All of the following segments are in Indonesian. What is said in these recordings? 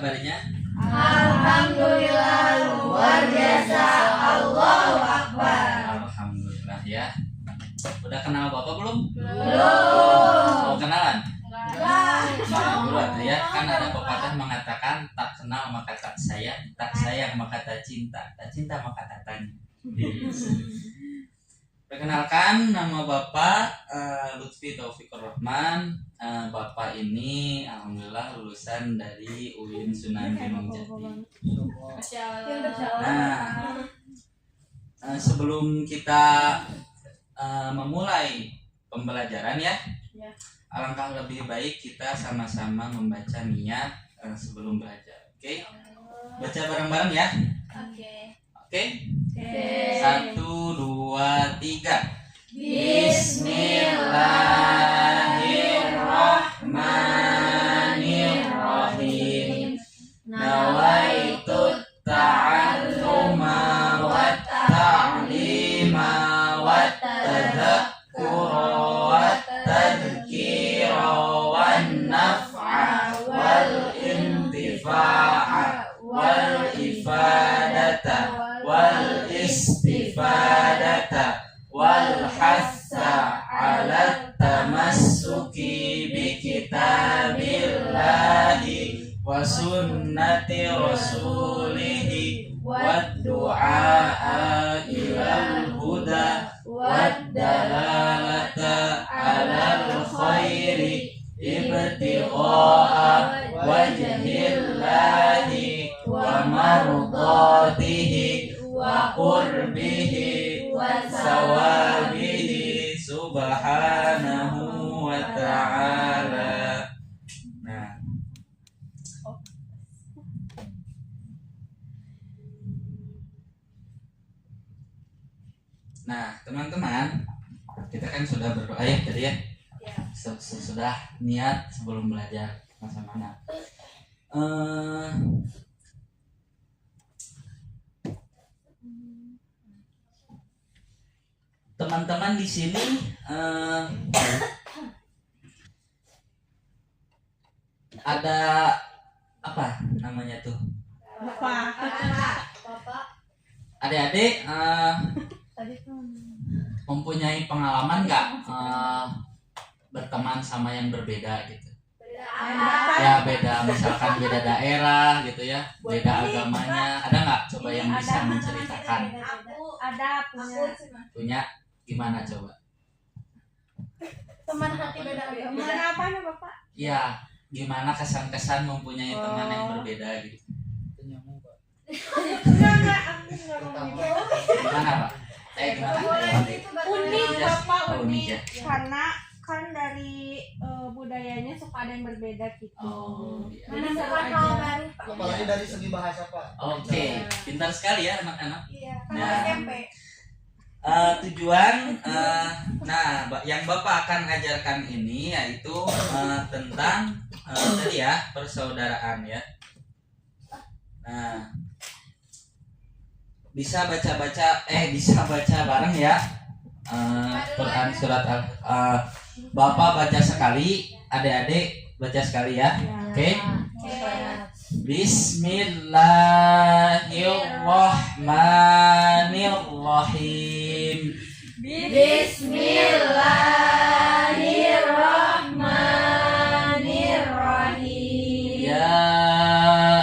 kabarnya? Alhamdulillah luar biasa. Allahu Akbar. Alhamdulillah ya. Udah kenal Bapak belum? Belum. Mau kenalan? Belum. Ya, kan ada pepatah mengatakan tak kenal maka tak sayang, tak sayang maka tak cinta maka tak tanya. Perkenalkan, nama Bapak Lutfi Taufikur Rahman. Bapak ini alhamdulillah lulusan dari UIN Sunan Gunung Jati. Nah, sebelum kita memulai pembelajaran ya, alangkah lebih baik kita sama-sama membaca niat sebelum belajar. Oke? Baca bareng-bareng ya. Oke? 1, 2, 3. Bismillahirrahmanirrahim. Nawaitu ta'alluma wa ta'lima wa tadhakkura wa tadhkira wan naf'a wal intifa'a wal ifadata wal istifadata wal hassa ala tamassuki bi kitabillahi wa sunnati rasulihi wad du'a ilal huda wad dalalata alal khairi ibtigha'a wajhillahi wa mardatihi wa qurbihi wa sawabihi subhanahu wa ta'ala. Nah, teman-teman, kita kan sudah berdoa ya tadi ya. Sudah niat sebelum belajar sama-sama. Teman-teman di sini ada apa namanya tuh? Bapak. Adik-adik mempunyai pengalaman nggak berteman sama yang berbeda gitu? Ya beda, misalkan beda daerah gitu ya, beda agamanya, ada nggak? Coba yang bisa menceritakan. Ada Punya gimana coba? teman hati beda agama. Mana apa nih Bapak? Ya, gimana kesan-kesan mempunyai teman yang berbeda gitu? Enggak, aku enggak ngomong gitu. Gimana Pak? Gimana? Unik Bapak, Oh, unik ya. karena kan dari budayanya suka ada yang berbeda gitu. Oh, iya. Jadi seru aja. Apalagi dari segi bahasa Pak. Oke, pintar sekali ya anak-anak. Iya, kan Nah. SMP. Tujuan, yang Bapak akan ajarkan ini yaitu tentang tadi ya persaudaraan ya. Nah, bisa baca bareng ya. Quran surat Bapak baca sekali, adik-adik baca sekali ya. Oke? Bismillahirrahmanirrahim. Bismillahirrahmanirrahim. Ya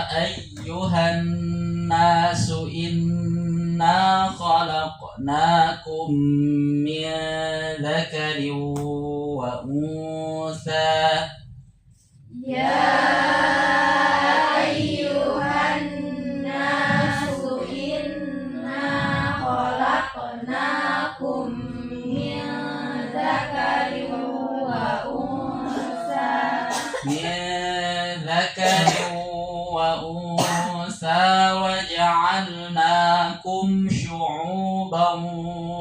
ayyuhan nasu inna khalaqnakum min dzakarin wa unsa. Ya ayyuhan nasu inna khalaqnakum min dzakarin wa unsa. Min dzakarin wa unsa wa ja'alnakum syu'uban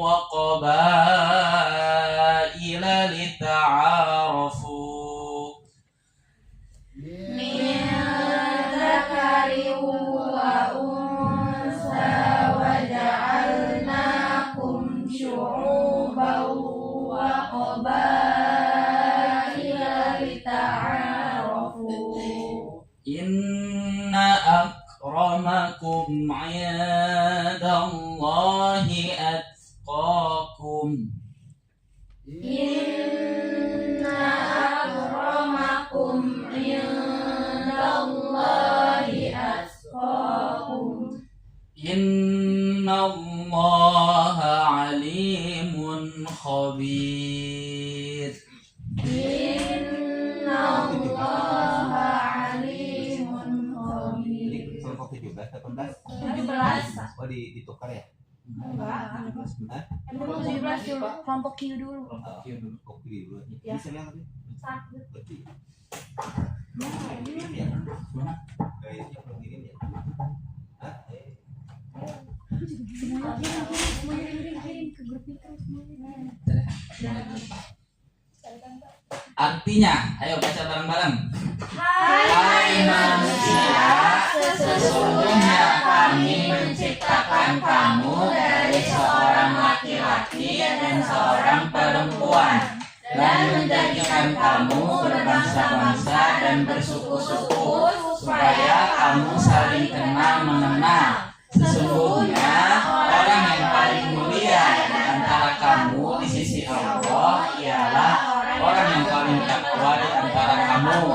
wa qabaila lita'arafu. Min dzakarin wa unsa wa ja'alnakum syu'uban wa qabaila lita'arafu. ditukar ya? Enggak. Hah? 17 dulu. Kelompok Q dulu. Kopi dulu. Ya. Bisa lihat tadi? Sakit. Berarti. Nah, Ngirim ya? Mana? Kayaknya belum ngirim ya? Hah? Artinya, ayo baca bareng-bareng. Hai manusia, sesungguhnya kami menciptakan kamu dari seorang laki-laki dan seorang perempuan, dan menjadikan kamu berbangsa-bangsa dan bersuku-suku supaya kamu saling kenal mengenal. Sesungguhnya orang yang paling mulia di antara kamu di sisi Allah ialah orang yang paling takwa di antara kamu.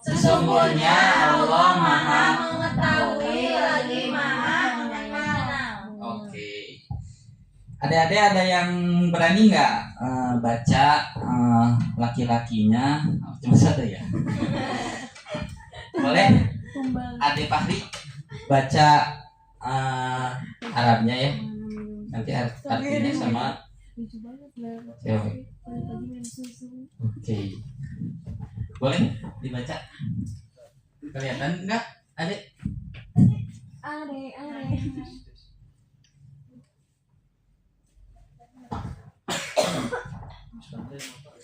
Sesungguhnya Allah Maha mengetahui lagi Maha mengenal. Oke. Adik-adik ada yang berani nggak baca laki-lakinya? Cuma satu ya. Boleh? Adik Fahri baca Arabnya ya. Nanti artinya sama. Oke. Boleh dibaca? Kelihatan enggak, Adik?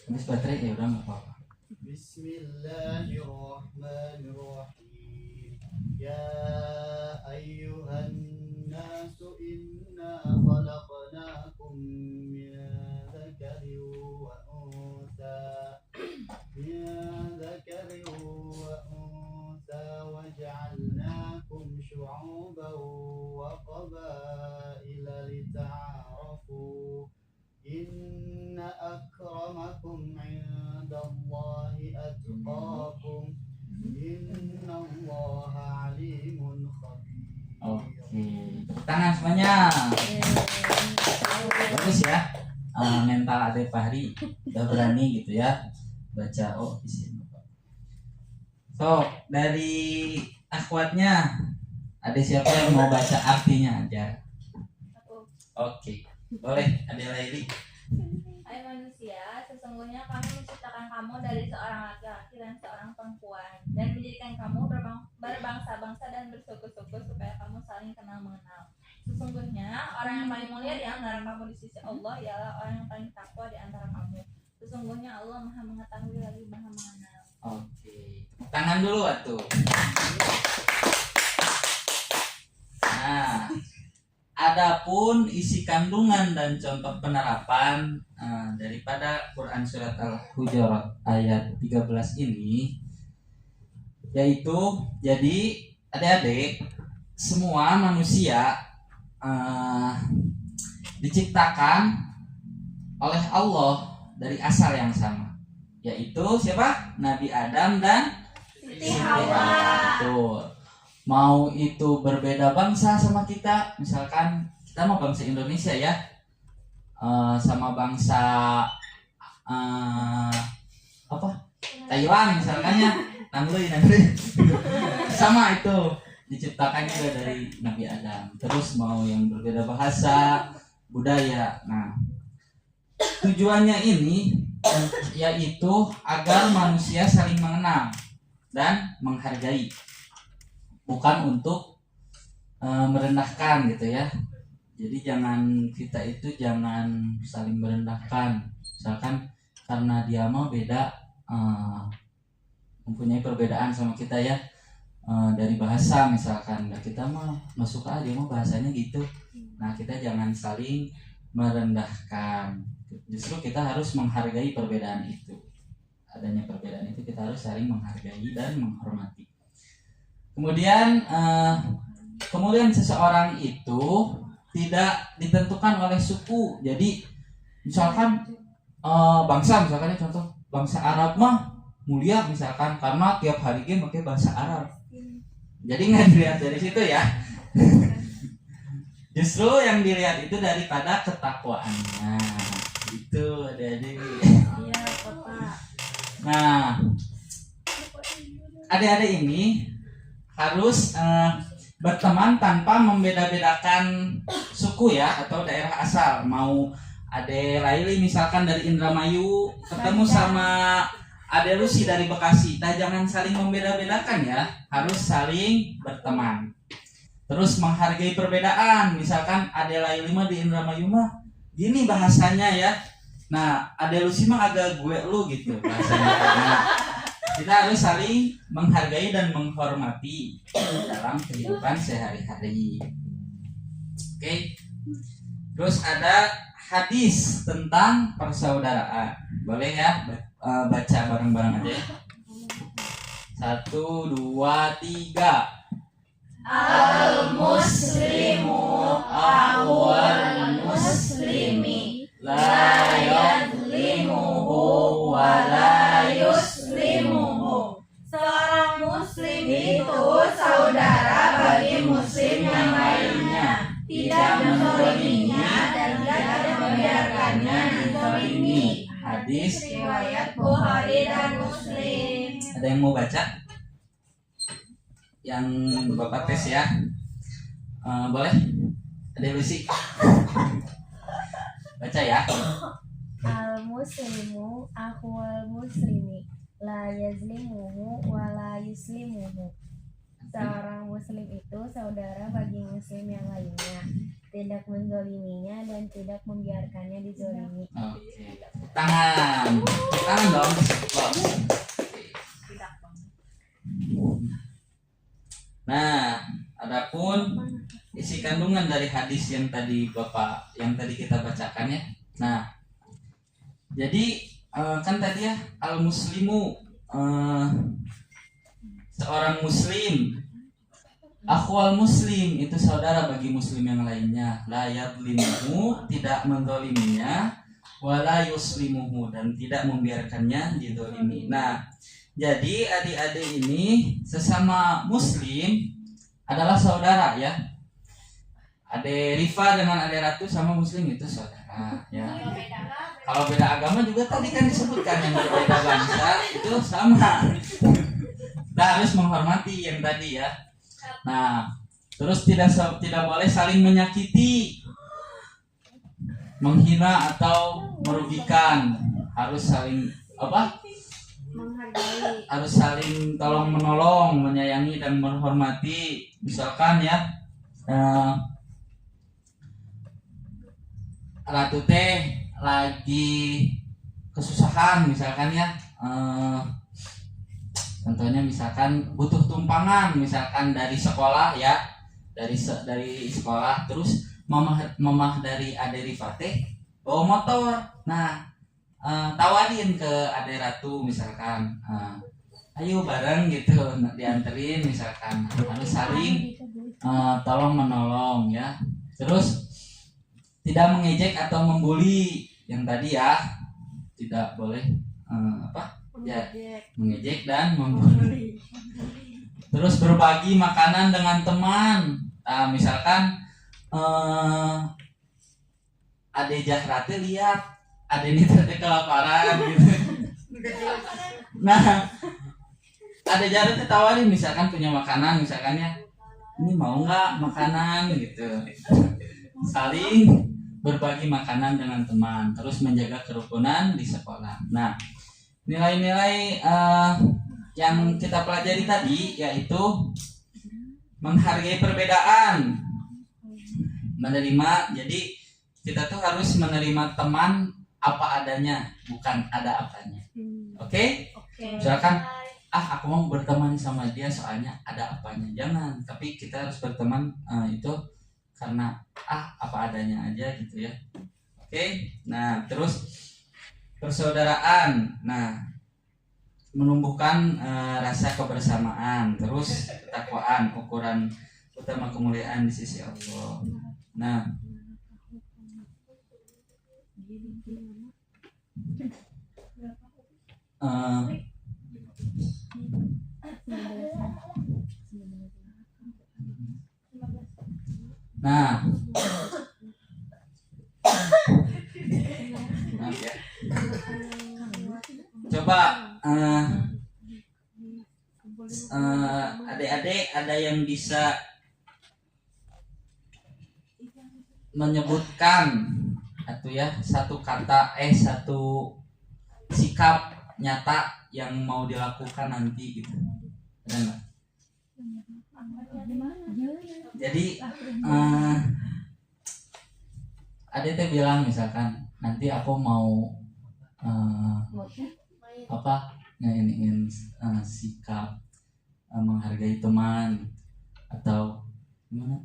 Habis baterai ya udah nggak apa-apa. Bismillahirrahmanirrahim. Ya ayyuhan nasu inna khalaqnakum min dzakarin wa untha wa ja'alnakum syu'uban wa qabaila lita'arafu. Inna akramakum 'indallahi atqakum. Innallaha 'alimun khabir. Oke, tepuk tangan semuanya. Bagus ya. Mental Adik Fahri udah berani gitu ya baca. Oh di sini. So dari akhwatnya ada siapa yang mau baca artinya aja? Oke, boleh. Ada Laili. Hai manusia, sesungguhnya kami menciptakan kamu dari seorang laki-laki dan seorang perempuan, dan menjadikan kamu berbangsa-bangsa dan bersuku-suku supaya kamu saling kenal mengenal. Sesungguhnya orang yang paling mulia di antara kamu di sisi Allah ialah orang yang paling takwa di antara kamu. Sesungguhnya Allah Maha mengetahui lagi Maha mengenal. Oke, tangan dulu atuh. Nah, adapun isi kandungan dan contoh penerapan daripada Quran Surat Al-Hujurat ayat 13 ini, yaitu jadi adik-adik semua manusia diciptakan oleh Allah dari asal yang sama, yaitu siapa? Nabi Adam dan Siti Hawa. Betul. Mau itu berbeda bangsa sama kita, misalkan kita mau bangsa Indonesia ya, sama bangsa apa? Taiwan misalkannya, nanggui sama itu diciptakan juga dari Nabi Adam. Terus mau yang berbeda bahasa, budaya. Nah, tujuannya ini yaitu agar manusia saling mengenal dan menghargai, bukan untuk merendahkan gitu ya. Jadi kita itu jangan saling merendahkan. Misalkan karena dia mah beda, mempunyai perbedaan sama kita ya, dari bahasa misalkan. Nah, kita mah masuk dia mah bahasanya gitu. Nah, kita jangan saling merendahkan. Justru kita harus menghargai perbedaan itu. Adanya perbedaan itu kita harus saling menghargai dan menghormati. Kemudian seseorang itu tidak ditentukan oleh suku. Jadi misalkan bangsa, misalkan contoh bangsa Arab mah mulia misalkan karena tiap hari dia pakai bahasa Arab. Jadi nggak dilihat dari situ ya. Justru yang dilihat itu daripada ketakwaannya. Itu adik-adik. Iya, Bapak. Nah, adik-adik ini harus berteman tanpa membeda-bedakan suku ya atau daerah asal. Mau Ade Laili misalkan dari Indramayu ketemu sama Ade Lucy dari Bekasi, nah jangan saling membeda-bedakan ya, harus saling berteman. Terus menghargai perbedaan, misalkan Ade Laili mah di Indramayu mah gini bahasanya ya, nah Ade Lucy mah agak gue lu gitu bahasanya. Nah, kita harus saling menghargai dan menghormati dalam kehidupan sehari-hari. Oke. Terus ada hadis tentang persaudaraan. Boleh ya baca bareng-bareng aja. 1, 2, 3. Al-muslimu akhwal muslimi la yadlimuhu wa la yuslimuhu. Seorang muslim itu saudara bagi muslim yang lainnya, tidak menzaliminya dan tidak membiarkannya dizalimi. Hadis Riwayat Bukhari dan Muslim. ada yang mau baca? Yang Bapak tes ya. Boleh? Ada Lucy. Baca ya. Al-muslimu akhwal muslimi la yazlimuhu wa la yuslimuhu. Seorang muslim itu saudara bagi muslim yang lainnya, tidak menzoliminya dan tidak membiarkannya dizolimi. Oke. Tangan dong. Nah, adapun isi kandungan dari hadis yang tadi kita bacakan ya. Nah, jadi kan tadi ya al-muslimu seorang muslim, akhwal muslim itu saudara bagi muslim yang lainnya, la yadlimuhu tidak menzaliminya, wala yuslimuhu dan tidak membiarkannya dizalimi. Nah, jadi adik-adik ini sesama muslim adalah saudara ya. Ade Rifa dengan Ade Ratu sama muslim itu saudara ya. Kalau beda agama juga tadi kan disebutkan yang berbeda bangsa itu sama. Kita harus menghormati yang tadi ya. Nah, terus tidak boleh saling menyakiti, menghina atau merugikan. Harus saling Menghargai. harus saling tolong menolong, menyayangi dan menghormati. Misalkan ya Ratu teh lagi kesusahan misalkan ya, contohnya misalkan butuh tumpangan misalkan dari sekolah ya, dari sekolah, terus mamah dari Ade Rifate bawa motor. Nah, tawarin ke Ade Ratu misalkan, ayo bareng gitu dianterin misalkan. Harus saling tolong menolong ya. Terus tidak mengejek atau membuli yang tadi ya, tidak boleh mengejek dan membuli. Terus berbagi makanan dengan teman. Nah, misalkan Ade Jahrate lihat Ade ini tadi kelaparan gitu. Nah, Ade Jahrate tawarin misalkan punya makanan misalkannya, ini mau nggak makanan gitu. Saling berbagi makanan dengan teman, terus menjaga kerukunan di sekolah. Nah, nilai-nilai yang kita pelajari tadi yaitu menghargai perbedaan, menerima. Jadi kita tuh harus menerima teman apa adanya, bukan ada apanya. Oke? Misalkan aku mau berteman sama dia soalnya ada apanya, jangan. Tapi kita harus berteman itu karena apa adanya aja gitu ya. Oke? Nah, terus persaudaraan. Nah, menumbuhkan rasa kebersamaan, terus ketakwaan, ukuran utama kemuliaan di sisi Allah. Nah, Nah, maaf ya. Coba adik-adik ada yang bisa menyebutkan atau ya satu kata satu sikap nyata yang mau dilakukan nanti gitu. Ada nggak? Jadi ada teh bilang misalkan nanti aku mau ingin sikap menghargai teman atau gimana?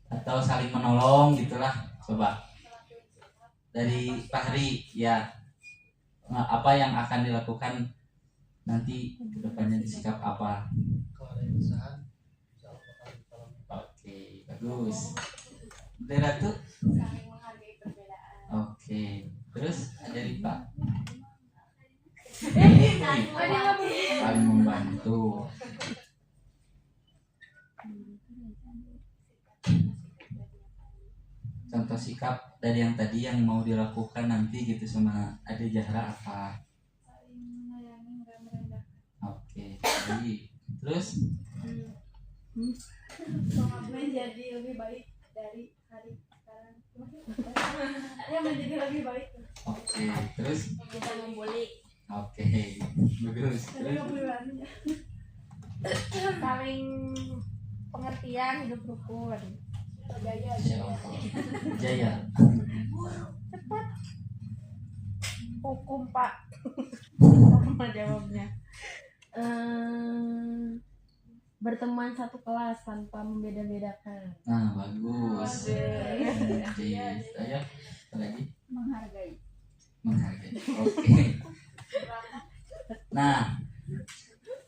Atau saling menolong gitulah. Coba dari Fahri ya, apa yang akan dilakukan nanti kedepannya di sikap apa? Kalau ada yang usaha, insya Allah bakal ditolong. Oke, bagus. Dari Ratu? Saling menghargai perbedaan. Oke, terus ada Ripa? Saling membantu. Contoh sikap dari yang tadi yang mau dilakukan nanti gitu sama Ade Zahra apa? Saling menyayangi, nggak merendahkan. Oke, jadi terus Menjadi lebih baik dari hari sekarang. Ya menjadi lebih baik. oke, terus Kita membuli. oke, bagus. Terus Saling pengertian, hidup rukun. Insya Allah. Jaya. Cepat. Hukum Pak. Sama jawabnya. Berteman satu kelas tanpa membeda-bedakan. Nah, bagus. Oke, saya apa lagi? Menghargai. Menghargai. Oke. Nah,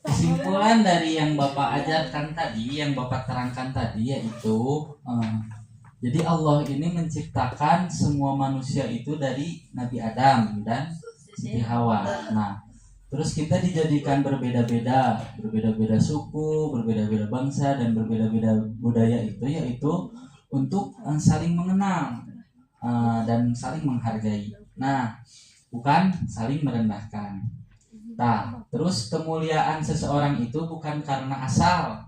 kesimpulan dari yang Bapak ajarkan tadi, yang Bapak terangkan tadi yaitu jadi Allah ini menciptakan semua manusia itu dari Nabi Adam dan Siti Hawa. Nah, terus kita dijadikan berbeda-beda suku, berbeda-beda bangsa dan berbeda-beda budaya itu yaitu untuk saling mengenal dan saling menghargai. Nah, bukan saling merendahkan. Nah, terus kemuliaan seseorang itu bukan karena asal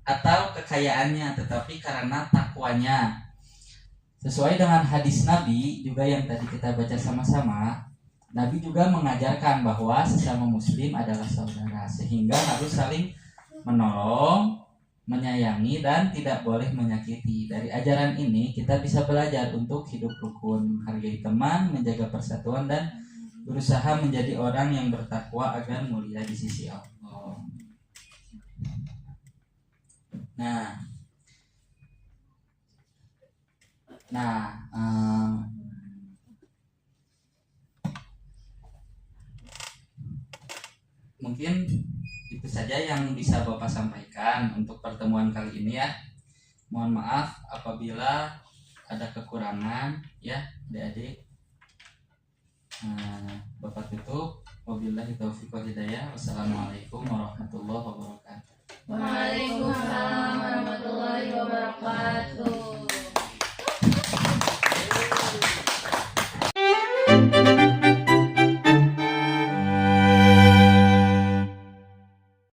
atau kekayaannya, tetapi karena takwanya. Sesuai dengan hadis Nabi juga yang tadi kita baca sama-sama, Nabi juga mengajarkan bahwa sesama muslim adalah saudara, sehingga harus saling menolong, menyayangi, dan tidak boleh menyakiti. Dari ajaran ini kita bisa belajar untuk hidup rukun, menghargai teman, menjaga persatuan, dan berusaha menjadi orang yang bertakwa agar mulia di sisi Allah. Mungkin itu saja yang bisa Bapak sampaikan untuk pertemuan kali ini ya. Mohon maaf apabila ada kekurangan ya, adik-adik. Bapak tutup. Wabillahi taufiq wal hidayah. Wassalamualaikum warahmatullahi wabarakatuh. Waalaikumsalam warahmatullahi wabarakatuh.